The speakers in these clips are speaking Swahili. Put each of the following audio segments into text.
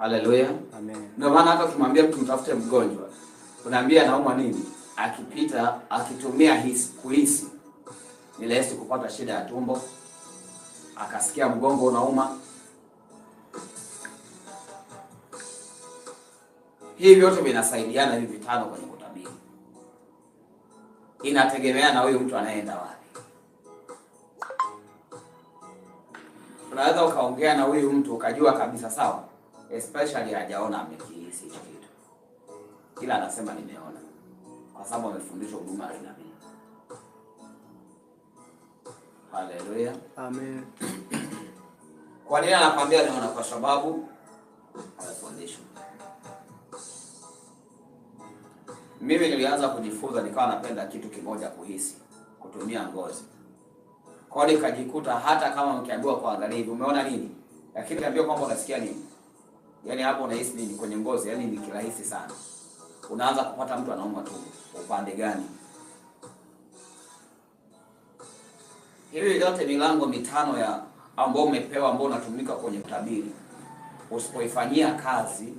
Haleluya. Amen. Ndio maana hata ukimwambia mtu mtafute mgonjwa, unaambia anaumwa nini? Akipita akitumia kuhisi, ni rahisi kupata shida ya tumbo, akasikia mgongo unauma. Hivi vyote vinasaidiana hivi vitano kwenye kutabiri. Inategemea na huyu mtu anayeenda wapi. Unaweza ukaongea na huyu mtu ukajua kabisa sawa, especially hajaona amekihisi hicho kitu, ila anasema nimeona, kwa sababu amefundishwa huduma ya nabii. Haleluya. Amen. Kwa nini anakwambia nimeona? Kwa sababu amefundishwa. Mimi nilianza kujifunza nikawa napenda kitu kimoja, kuhisi, kutumia ngozi. Kwa hiyo nikajikuta hata kama mkiambiwa kuangalia hivi umeona nini, lakini niambiwa kwamba unasikia nini, yaani hapo unahisi nini kwenye ngozi, yaani ni kirahisi sana. Unaanza kupata mtu anaumwa tu upande gani. Hivi yote milango mitano ya ambao umepewa, ambao unatumika kwenye kutabiri, usipoifanyia kazi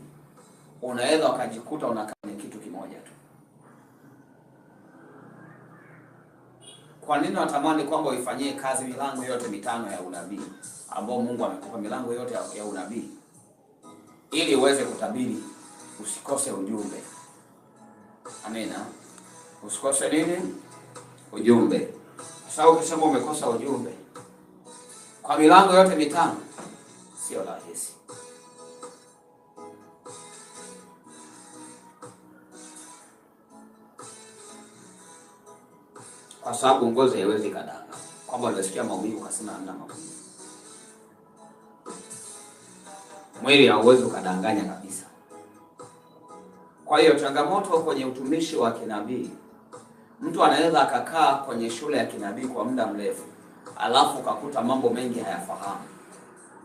unaweza ukajikuta unakaa kwenye kitu kimoja tu. Kwa nini natamani kwamba uifanyie kazi milango yote mitano ya unabii ambao Mungu amekupa, milango yote ya unabii, ili uweze kutabiri, usikose ujumbe. Amina. Usikose nini? Ujumbe. Sasa ukisema umekosa ujumbe kwa milango yote mitano, sio rahisi. Kwa sababu ngozi haiwezi kadanga kwamba unasikia maumivu ukasema hamna maumivu. Mwili hauwezi ukadanganya kabisa. Kwa hiyo changamoto kwenye utumishi wa kinabii, mtu anaweza akakaa kwenye shule ya kinabii kwa muda mrefu, alafu ukakuta mambo mengi hayafahamu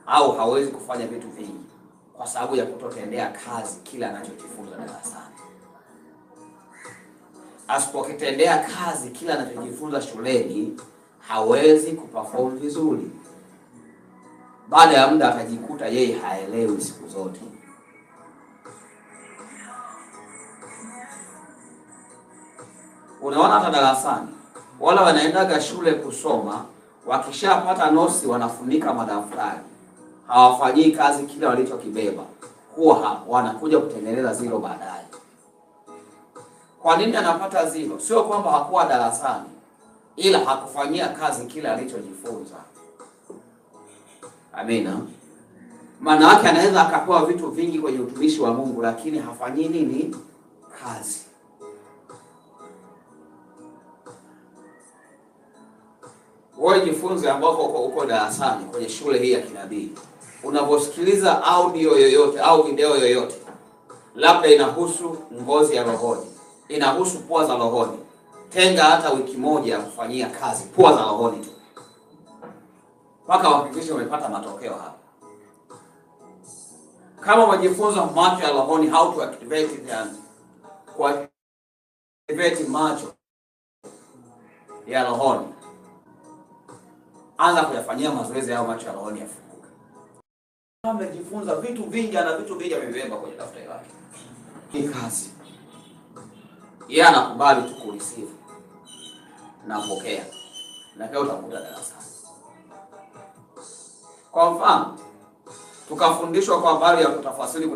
au hawezi kufanya vitu vingi kwa sababu ya kutotendea kazi kila anachojifunza darasani. Asipokitendea kazi kila anachojifunza shuleni, hawezi kuperform vizuri. Baada ya muda atajikuta yeye haelewi siku zote. Unaona hata darasani wala wanaendaga shule kusoma, wakishapata nosi wanafunika madaftari, hawafanyii kazi kile walichokibeba, huwa wanakuja kutengeneza zero baadaye. Kwa nini anapata zero? Sio kwamba hakuwa darasani, ila hakufanyia kazi kile alichojifunza. Amina. Maana yake anaweza akapewa vitu vingi kwenye utumishi wa Mungu, lakini hafanyii nini? Kazi. Wewe jifunze ambako uko darasani kwenye shule hii ya kinabii. Unaposikiliza audio yoyote au video yoyote, labda inahusu ngozi ya rohoni, inahusu pua za rohoni, tenga hata wiki moja ya kufanyia kazi pua za rohoni tu, mpaka uhakikishe umepata matokeo hapa. Kama umejifunza macho ya rohoni, how to activate it, and activate macho ya rohoni, anza kuyafanyia mazoezi ya macho ya rohoni yafunguke. Kama umejifunza vitu vingi, ana vitu vingi amebeba kwenye daftari lake, ni kazi. Yeye anakubali tu kureceive na kupokea, na kwa utakuta darasani. Kwa mfano, tukafundishwa kwa habari ya kutafasiri